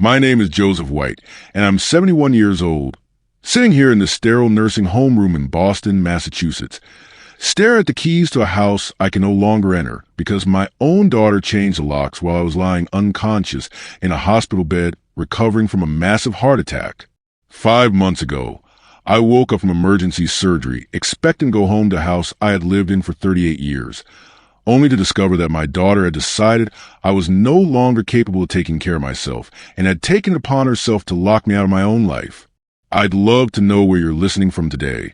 My name is Joseph White, and I'm 71 years old, sitting here in the sterile nursing home room in Boston, Massachusetts, stare at the keys to a house I can no longer enter because my own daughter changed the locks while I was lying unconscious in a hospital bed recovering from a massive heart attack. 5 months ago, I woke up from emergency surgery expecting to go home to a house I had lived in for 38 years, only to discover that my daughter had decided I was no longer capable of taking care of myself and had taken it upon herself to lock me out of my own life. I'd love to know where you're listening from today,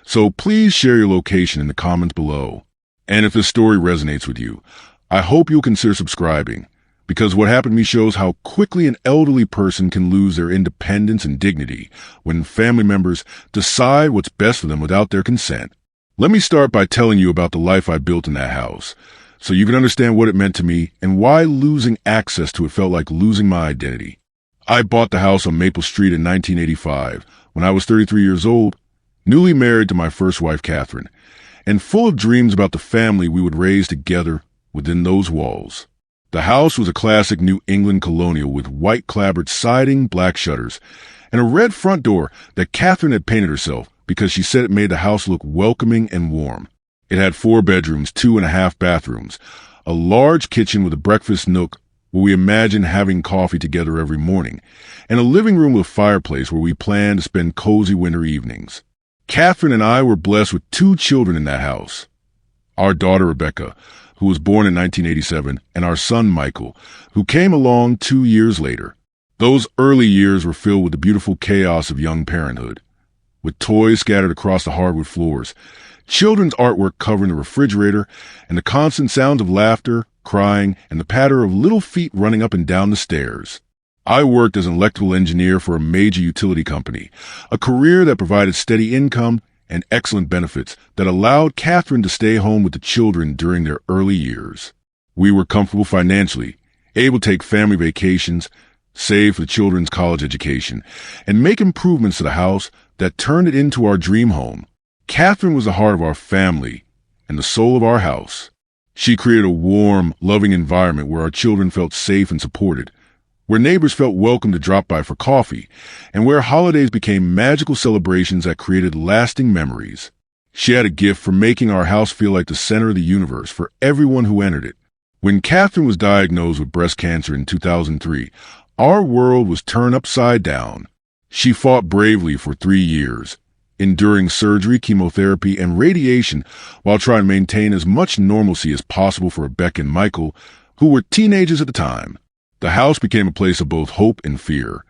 so please share your location in the comments below. And if this story resonates with you, I hope you'll consider subscribing, because what happened to me shows how quickly an elderly person can lose their independence and dignity when family members decide what's best for them without their consent. Let me start by telling you about the life I built in that house, so you can understand what it meant to me and why losing access to it felt like losing my identity. I bought the house on Maple Street in 1985 when I was 33 years old, newly married to my first wife, Catherine, and full of dreams about the family we would raise together within those walls. The house was a classic New England colonial with white clapboard siding, black shutters, and a red front door that Catherine had painted herself because she said it made the house look welcoming and warm. It had 4 bedrooms, 2.5 bathrooms, a large kitchen with a breakfast nook where we imagined having coffee together every morning, and a living room with a fireplace where we planned to spend cozy winter evenings. Catherine and I were blessed with 2 children in that house. Our daughter, Rebecca, who was born in 1987, and our son, Michael, who came along 2 years later. Those early years were filled with the beautiful chaos of young parenthood, with toys scattered across the hardwood floors, children's artwork covering the refrigerator, and the constant sounds of laughter, crying, and the patter of little feet running up and down the stairs. I worked as an electrical engineer for a major utility company, a career that provided steady income and excellent benefits that allowed Catherine to stay home with the children during their early years. We were comfortable financially, able to take family vacations, save for the children's college education, and make improvements to the house that turned it into our dream home. Catherine was the heart of our family and the soul of our house. She created a warm, loving environment where our children felt safe and supported, where neighbors felt welcome to drop by for coffee, and where holidays became magical celebrations that created lasting memories. She had a gift for making our house feel like the center of the universe for everyone who entered it. When Catherine was diagnosed with breast cancer in 2003, our world was turned upside down. She fought bravely for 3 years, enduring surgery, chemotherapy, and radiation while trying to maintain as much normalcy as possible for Rebecca and Michael, who were teenagers at the time. The house became a place of both hope and fear,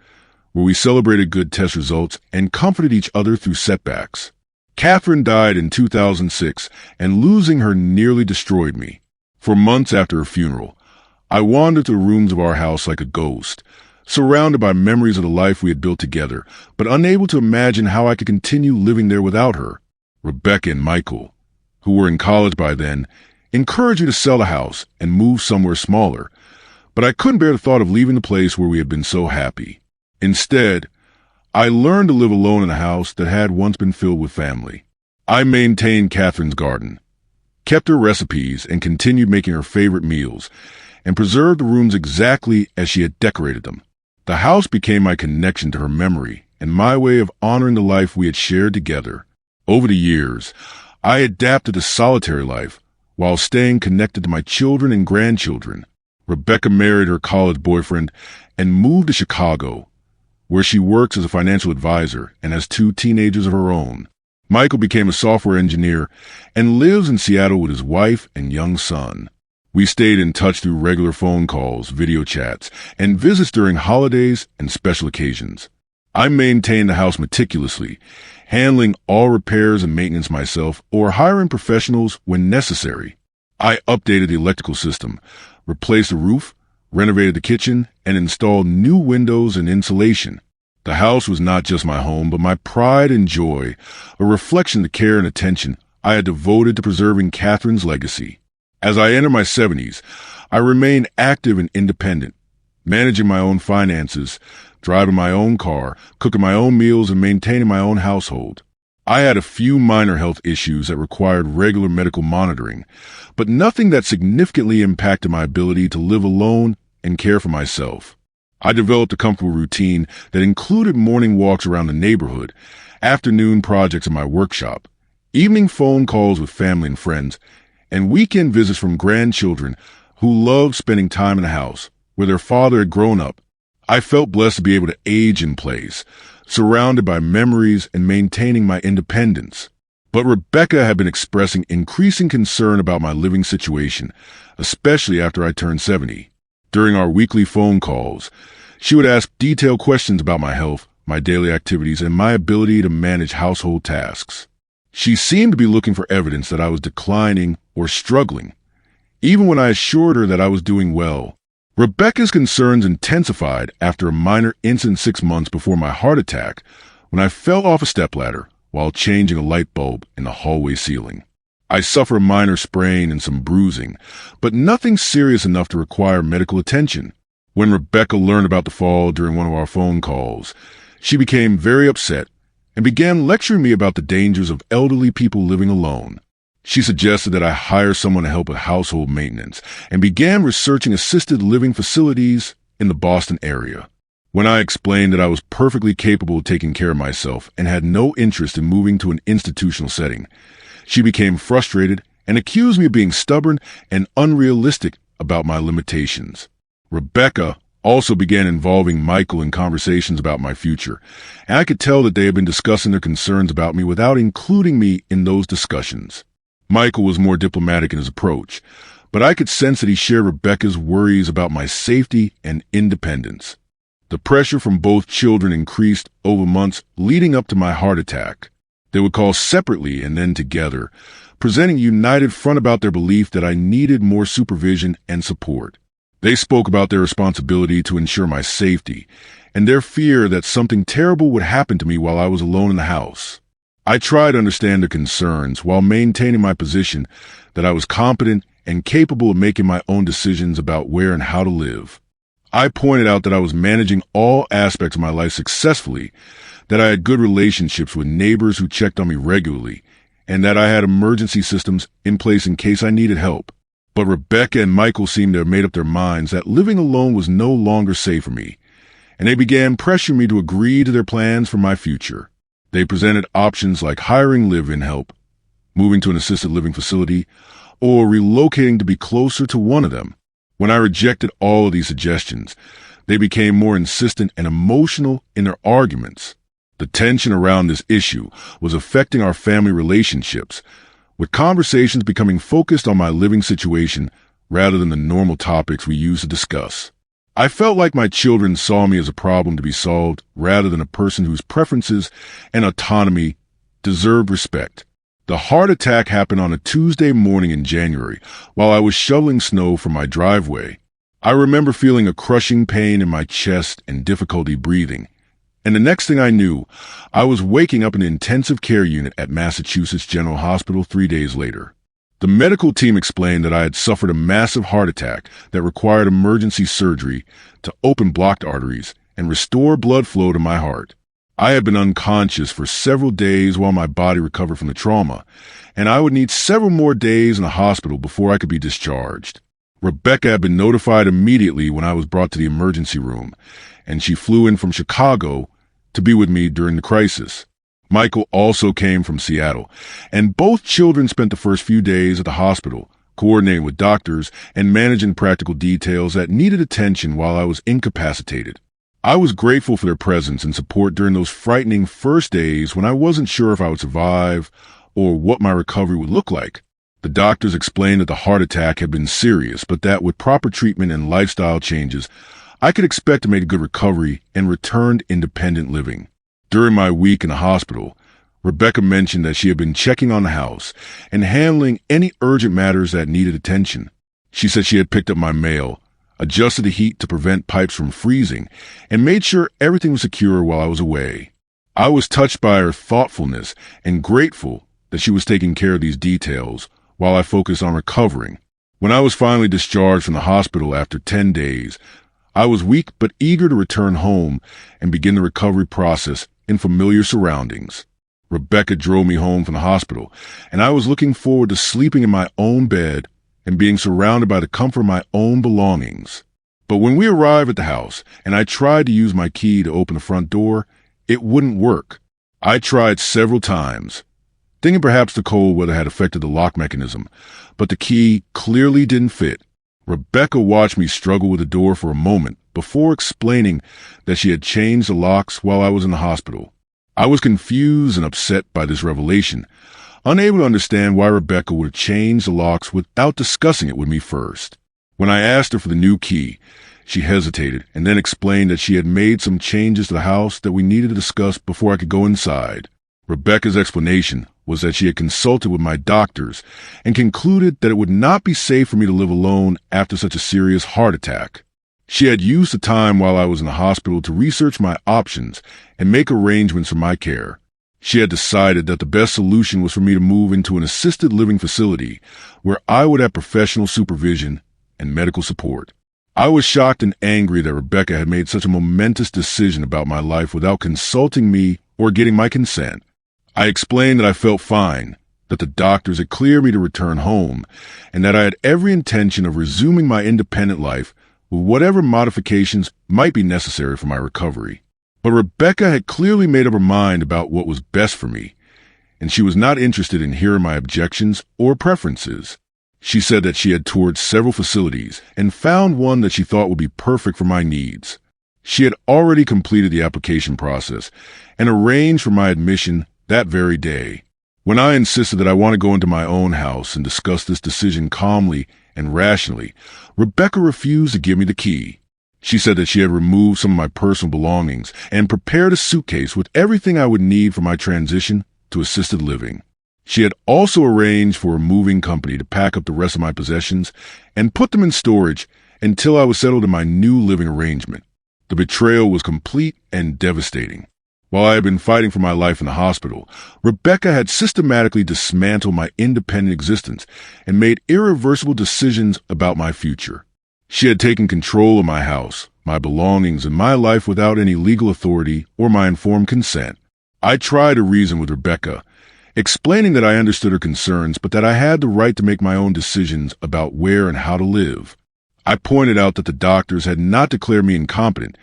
where we celebrated good test results and comforted each other through setbacks. Catherine died in 2006, and losing her nearly destroyed me. For months after her funeral, I wandered through the rooms of our house like a ghost, surrounded by memories of the life we had built together, but unable to imagine how I could continue living there without her. Rebecca and Michael, who were in college by then, encouraged me to sell the house and move somewhere smaller, but I couldn't bear the thought of leaving the place where we had been so happy. Instead, I learned to live alone in a house that had once been filled with family. I maintained Catherine's garden, kept her recipes, and continued making her favorite meals, and preserved the rooms exactly as she had decorated them. The house became my connection to her memory and my way of honoring the life we had shared together. Over the years, I adapted to solitary life while staying connected to my children and grandchildren. Rebecca married her college boyfriend and moved to Chicago, where she works as a financial advisor and has 2 teenagers of her own. Michael became a software engineer and lives in Seattle with his wife and young son. We stayed in touch through regular phone calls, video chats, and visits during holidays and special occasions. I maintained the house meticulously, handling all repairs and maintenance myself or hiring professionals when necessary. I updated the electrical system, replaced the roof, renovated the kitchen, and installed new windows and insulation. The house was not just my home, but my pride and joy, a reflection of the care and attention I had devoted to preserving Catherine's legacy. As I enter my 70s, I remain active and independent, managing my own finances, driving my own car, cooking my own meals, and maintaining my own household. I had a few minor health issues that required regular medical monitoring, but nothing that significantly impacted my ability to live alone and care for myself. I developed a comfortable routine that included morning walks around the neighborhood, afternoon projects in my workshop, evening phone calls with family and friends, and weekend visits from grandchildren who loved spending time in the house where their father had grown up. I felt blessed to be able to age in place, surrounded by memories and maintaining my independence. But Rebecca had been expressing increasing concern about my living situation, especially after I turned 70. During our weekly phone calls, she would ask detailed questions about my health, my daily activities, and my ability to manage household tasks. She seemed to be looking for evidence that I was declining or struggling, even when I assured her that I was doing well. Rebecca's concerns intensified after a minor incident 6 months before my heart attack when I fell off a stepladder while changing a light bulb in the hallway ceiling. I suffered a minor sprain and some bruising, but nothing serious enough to require medical attention. When Rebecca learned about the fall during one of our phone calls, she became very upset and began lecturing me about the dangers of elderly people living alone. She suggested that I hire someone to help with household maintenance and began researching assisted living facilities in the Boston area. When I explained that I was perfectly capable of taking care of myself and had no interest in moving to an institutional setting, she became frustrated and accused me of being stubborn and unrealistic about my limitations. Rebecca also began involving Michael in conversations about my future, and I could tell that they had been discussing their concerns about me without including me in those discussions. Michael was more diplomatic in his approach, but I could sense that he shared Rebecca's worries about my safety and independence. The pressure from both children increased over months leading up to my heart attack. They would call separately and then together, presenting a united front about their belief that I needed more supervision and support. They spoke about their responsibility to ensure my safety and their fear that something terrible would happen to me while I was alone in the house. I tried to understand their concerns while maintaining my position that I was competent and capable of making my own decisions about where and how to live. I pointed out that I was managing all aspects of my life successfully, that I had good relationships with neighbors who checked on me regularly, and that I had emergency systems in place in case I needed help. But Rebecca and Michael seemed to have made up their minds that living alone was no longer safe for me, and they began pressuring me to agree to their plans for my future. They presented options like hiring live-in help, moving to an assisted living facility, or relocating to be closer to one of them. When I rejected all of these suggestions, they became more insistent and emotional in their arguments. The tension around this issue was affecting our family relationships, with conversations becoming focused on my living situation rather than the normal topics we used to discuss. I felt like my children saw me as a problem to be solved rather than a person whose preferences and autonomy deserved respect. The heart attack happened on a Tuesday morning in January while I was shoveling snow from my driveway. I remember feeling a crushing pain in my chest and difficulty breathing. And the next thing I knew, I was waking up in an intensive care unit at Massachusetts General Hospital 3 days later. The medical team explained that I had suffered a massive heart attack that required emergency surgery to open blocked arteries and restore blood flow to my heart. I had been unconscious for several days while my body recovered from the trauma, and I would need several more days in the hospital before I could be discharged. Rebecca had been notified immediately when I was brought to the emergency room, and she flew in from Chicago to be with me during the crisis. Michael also came from Seattle, and both children spent the first few days at the hospital, coordinating with doctors and managing practical details that needed attention while I was incapacitated. I was grateful for their presence and support during those frightening first days when I wasn't sure if I would survive or what my recovery would look like. The doctors explained that the heart attack had been serious, but that with proper treatment and lifestyle changes, I could expect to make a good recovery and return to independent living. During my week in the hospital, Rebecca mentioned that she had been checking on the house and handling any urgent matters that needed attention. She said she had picked up my mail, adjusted the heat to prevent pipes from freezing, and made sure everything was secure while I was away. I was touched by her thoughtfulness and grateful that she was taking care of these details while I focused on recovering. When I was finally discharged from the hospital after 10 days, I was weak but eager to return home and begin the recovery process in familiar surroundings. Rebecca drove me home from the hospital, and I was looking forward to sleeping in my own bed and being surrounded by the comfort of my own belongings. But when we arrived at the house and I tried to use my key to open the front door, it wouldn't work. I tried several times, thinking perhaps the cold weather had affected the lock mechanism, but the key clearly didn't fit. Rebecca watched me struggle with the door for a moment before explaining that she had changed the locks while I was in the hospital. I was confused and upset by this revelation, unable to understand why Rebecca would have changed the locks without discussing it with me first. When I asked her for the new key, she hesitated and then explained that she had made some changes to the house that we needed to discuss before I could go inside. Rebecca's explanation was that she had consulted with my doctors and concluded that it would not be safe for me to live alone after such a serious heart attack. She had used the time while I was in the hospital to research my options and make arrangements for my care. She had decided that the best solution was for me to move into an assisted living facility where I would have professional supervision and medical support. I was shocked and angry that Rebecca had made such a momentous decision about my life without consulting me or getting my consent. I explained that I felt fine, that the doctors had cleared me to return home, and that I had every intention of resuming my independent life with whatever modifications might be necessary for my recovery. But Rebecca had clearly made up her mind about what was best for me, and she was not interested in hearing my objections or preferences. She said that she had toured several facilities and found one that she thought would be perfect for my needs. She had already completed the application process and arranged for my admission that very day. When I insisted that I want to go into my own house and discuss this decision calmly and rationally, Rebecca refused to give me the key. She said that she had removed some of my personal belongings and prepared a suitcase with everything I would need for my transition to assisted living. She had also arranged for a moving company to pack up the rest of my possessions and put them in storage until I was settled in my new living arrangement. The betrayal was complete and devastating. While I had been fighting for my life in the hospital, Rebecca had systematically dismantled my independent existence and made irreversible decisions about my future. She had taken control of my house, my belongings, and my life without any legal authority or my informed consent. I tried to reason with Rebecca, explaining that I understood her concerns, but that I had the right to make my own decisions about where and how to live. I pointed out that the doctors had not declared me incompetent,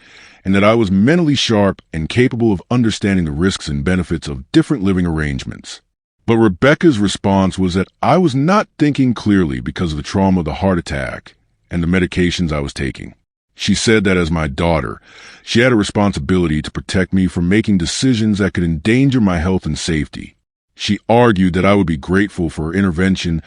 and that I was mentally sharp and capable of understanding the risks and benefits of different living arrangements. But Rebecca's response was that I was not thinking clearly because of the trauma of the heart attack and the medications I was taking. She said that as my daughter, she had a responsibility to protect me from making decisions that could endanger my health and safety. She argued that I would be grateful for her intervention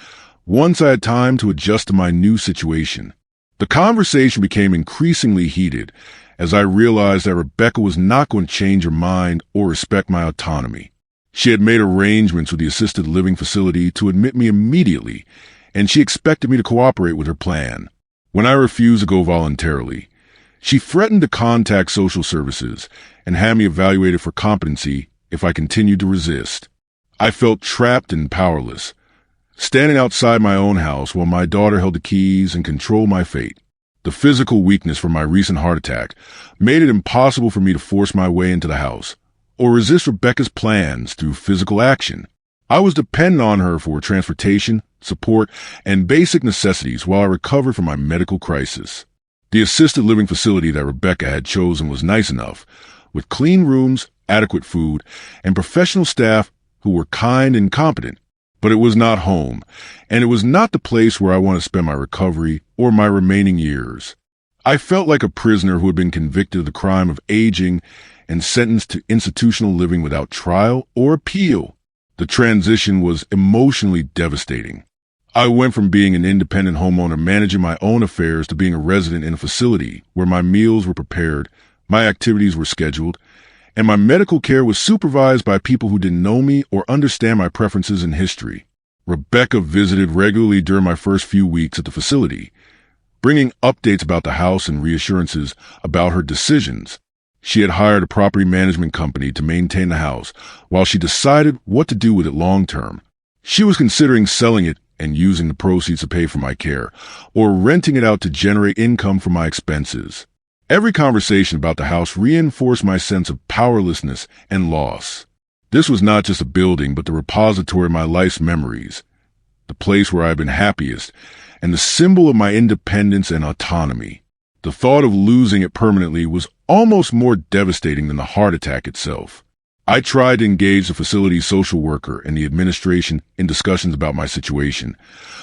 once I had time to adjust to my new situation. The conversation became increasingly heated as I realized that Rebecca was not going to change her mind or respect my autonomy. She had made arrangements with the assisted living facility to admit me immediately, and she expected me to cooperate with her plan. When I refused to go voluntarily, she threatened to contact social services and have me evaluated for competency if I continued to resist. I felt trapped and powerless, standing outside my own house while my daughter held the keys and controlled my fate. The physical weakness from my recent heart attack made it impossible for me to force my way into the house or resist Rebecca's plans through physical action. I was dependent on her for transportation, support, and basic necessities while I recovered from my medical crisis. The assisted living facility that Rebecca had chosen was nice enough, with clean rooms, adequate food, and professional staff who were kind and competent. But it was not home, and it was not the place where I want to spend my recovery or my remaining years. I felt like a prisoner who had been convicted of the crime of aging and sentenced to institutional living without trial or appeal. The transition was emotionally devastating. I went from being an independent homeowner managing my own affairs to being a resident in a facility where my meals were prepared, my activities were scheduled, and my medical care was supervised by people who didn't know me or understand my preferences and history. Rebecca visited regularly during my first few weeks at the facility, bringing updates about the house and reassurances about her decisions. She had hired a property management company to maintain the house while she decided what to do with it long term. She was considering selling it and using the proceeds to pay for my care, or renting it out to generate income from my expenses. Every conversation about the house reinforced my sense of powerlessness and loss. This was not just a building, but the repository of my life's memories, the place where I had been happiest, and the symbol of my independence and autonomy. The thought of losing it permanently was almost more devastating than the heart attack itself. I tried to engage the facility's social worker and the administration in discussions about my situation,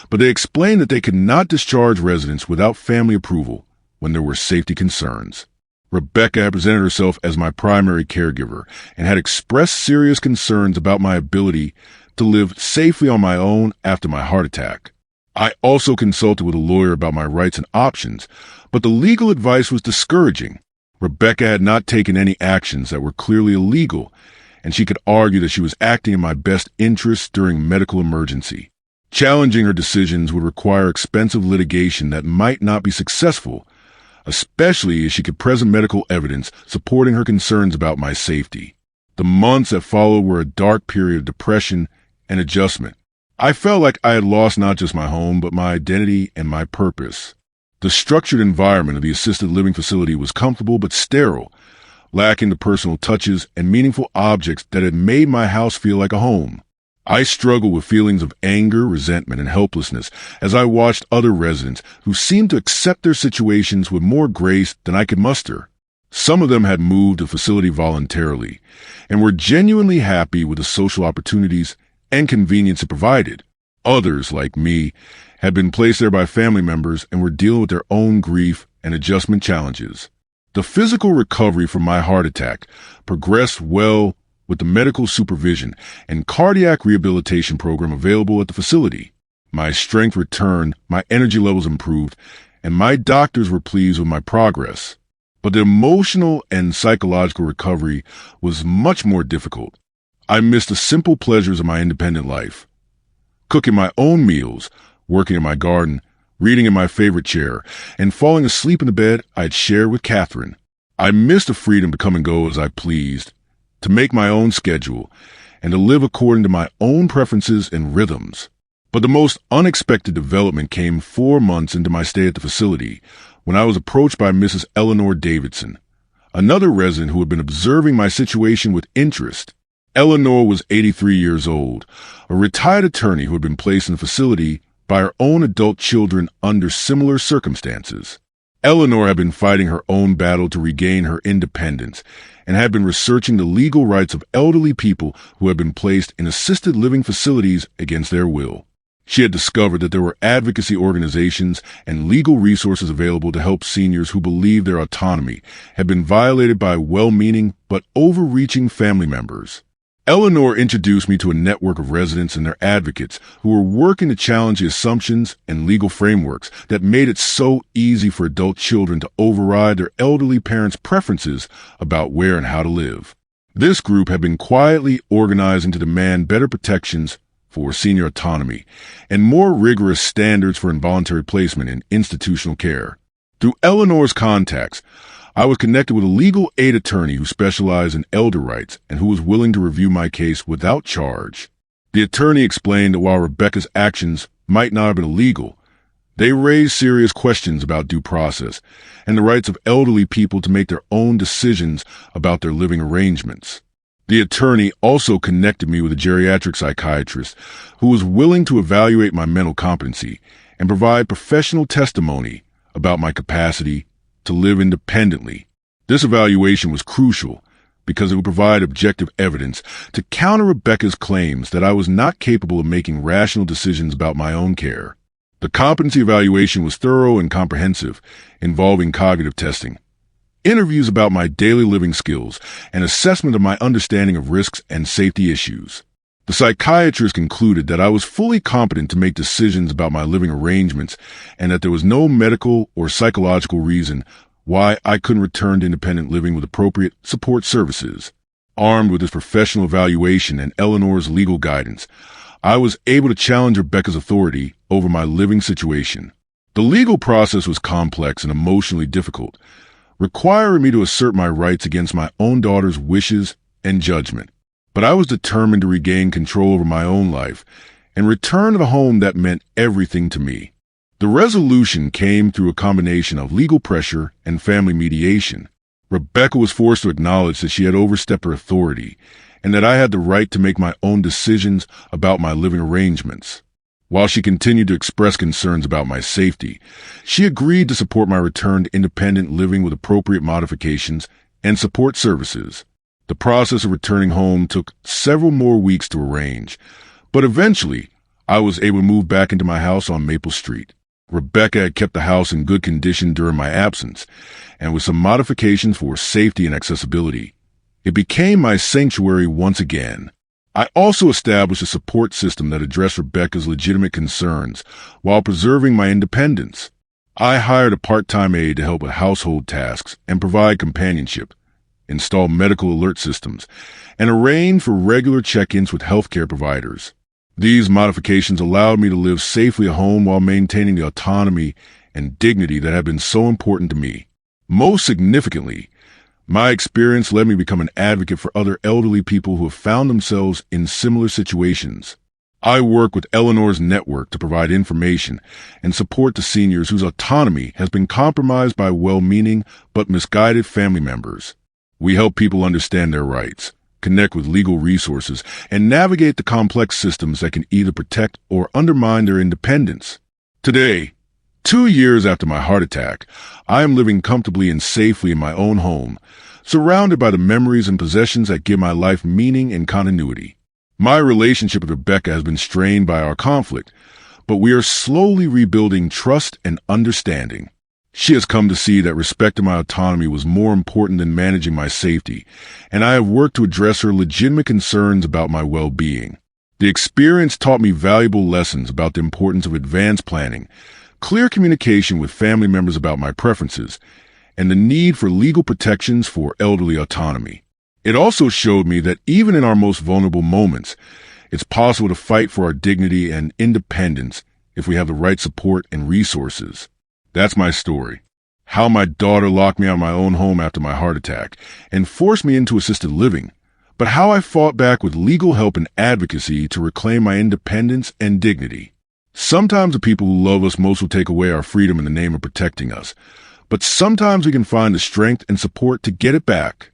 but they explained that they could not discharge residents without family approval when there were safety concerns. Rebecca presented herself as my primary caregiver and had expressed serious concerns about my ability to live safely on my own after my heart attack. I also consulted with a lawyer about my rights and options, but the legal advice was discouraging. Rebecca had not taken any actions that were clearly illegal, and she could argue that she was acting in my best interests during a medical emergency. Challenging her decisions would require expensive litigation that might not be successful, especially as she could present medical evidence supporting her concerns about my safety. The months that followed were a dark period of depression and adjustment. I felt like I had lost not just my home, but my identity and my purpose. The structured environment of the assisted living facility was comfortable but sterile, lacking the personal touches and meaningful objects that had made my house feel like a home. I struggled with feelings of anger, resentment, and helplessness as I watched other residents who seemed to accept their situations with more grace than I could muster. Some of them had moved to the facility voluntarily and were genuinely happy with the social opportunities and convenience it provided. Others, like me, had been placed there by family members and were dealing with their own grief and adjustment challenges. The physical recovery from my heart attack progressed well with the medical supervision and cardiac rehabilitation program available at the facility. My strength returned, my energy levels improved, and my doctors were pleased with my progress. But the emotional and psychological recovery was much more difficult. I missed the simple pleasures of my independent life. Cooking my own meals, working in my garden, reading in my favorite chair, and falling asleep in the bed I had shared with Catherine. I missed the freedom to come and go as I pleased, to make my own schedule, and to live according to my own preferences and rhythms. But the most unexpected development came 4 months into my stay at the facility, when I was approached by Mrs. Eleanor Davidson, another resident who had been observing my situation with interest. Eleanor was 83 years old, a retired attorney who had been placed in the facility by her own adult children under similar circumstances. Eleanor had been fighting her own battle to regain her independence and had been researching the legal rights of elderly people who had been placed in assisted living facilities against their will. She had discovered that there were advocacy organizations and legal resources available to help seniors who believed their autonomy had been violated by well-meaning but overreaching family members. Eleanor introduced me to a network of residents and their advocates who were working to challenge the assumptions and legal frameworks that made it so easy for adult children to override their elderly parents' preferences about where and how to live. This group had been quietly organizing to demand better protections for senior autonomy and more rigorous standards for involuntary placement in institutional care. Through Eleanor's contacts, I was connected with a legal aid attorney who specialized in elder rights and who was willing to review my case without charge. The attorney explained that while Rebecca's actions might not have been illegal, they raised serious questions about due process and the rights of elderly people to make their own decisions about their living arrangements. The attorney also connected me with a geriatric psychiatrist who was willing to evaluate my mental competency and provide professional testimony about my capacity to live independently. This evaluation was crucial because it would provide objective evidence to counter Rebecca's claims that I was not capable of making rational decisions about my own care. The competency evaluation was thorough and comprehensive, involving cognitive testing, interviews about my daily living skills, and assessment of my understanding of risks and safety issues. The psychiatrist concluded that I was fully competent to make decisions about my living arrangements and that there was no medical or psychological reason why I couldn't return to independent living with appropriate support services. Armed with this professional evaluation and Eleanor's legal guidance, I was able to challenge Rebecca's authority over my living situation. The legal process was complex and emotionally difficult, requiring me to assert my rights against my own daughter's wishes and judgment. But I was determined to regain control over my own life and return to the home that meant everything to me. The resolution came through a combination of legal pressure and family mediation. Rebecca was forced to acknowledge that she had overstepped her authority and that I had the right to make my own decisions about my living arrangements. While she continued to express concerns about my safety, she agreed to support my return to independent living with appropriate modifications and support services. The process of returning home took several more weeks to arrange, but eventually I was able to move back into my house on Maple Street. Rebecca had kept the house in good condition during my absence, and with some modifications for safety and accessibility, it became my sanctuary once again. I also established a support system that addressed Rebecca's legitimate concerns while preserving my independence. I hired a part-time aide to help with household tasks and provide companionship, install medical alert systems, and arrange for regular check-ins with healthcare providers. These modifications allowed me to live safely at home while maintaining the autonomy and dignity that have been so important to me. Most significantly, my experience led me to become an advocate for other elderly people who have found themselves in similar situations. I work with Eleanor's network to provide information and support to seniors whose autonomy has been compromised by well-meaning but misguided family members. We help people understand their rights, connect with legal resources, and navigate the complex systems that can either protect or undermine their independence. Today, 2 years after my heart attack, I am living comfortably and safely in my own home, surrounded by the memories and possessions that give my life meaning and continuity. My relationship with Rebecca has been strained by our conflict, but we are slowly rebuilding trust and understanding. She has come to see that respecting my autonomy was more important than managing my safety, and I have worked to address her legitimate concerns about my well-being. The experience taught me valuable lessons about the importance of advanced planning, clear communication with family members about my preferences, and the need for legal protections for elderly autonomy. It also showed me that even in our most vulnerable moments, it's possible to fight for our dignity and independence if we have the right support and resources. That's my story. How my daughter locked me out of my own home after my heart attack and forced me into assisted living, but how I fought back with legal help and advocacy to reclaim my independence and dignity. Sometimes the people who love us most will take away our freedom in the name of protecting us, but sometimes we can find the strength and support to get it back.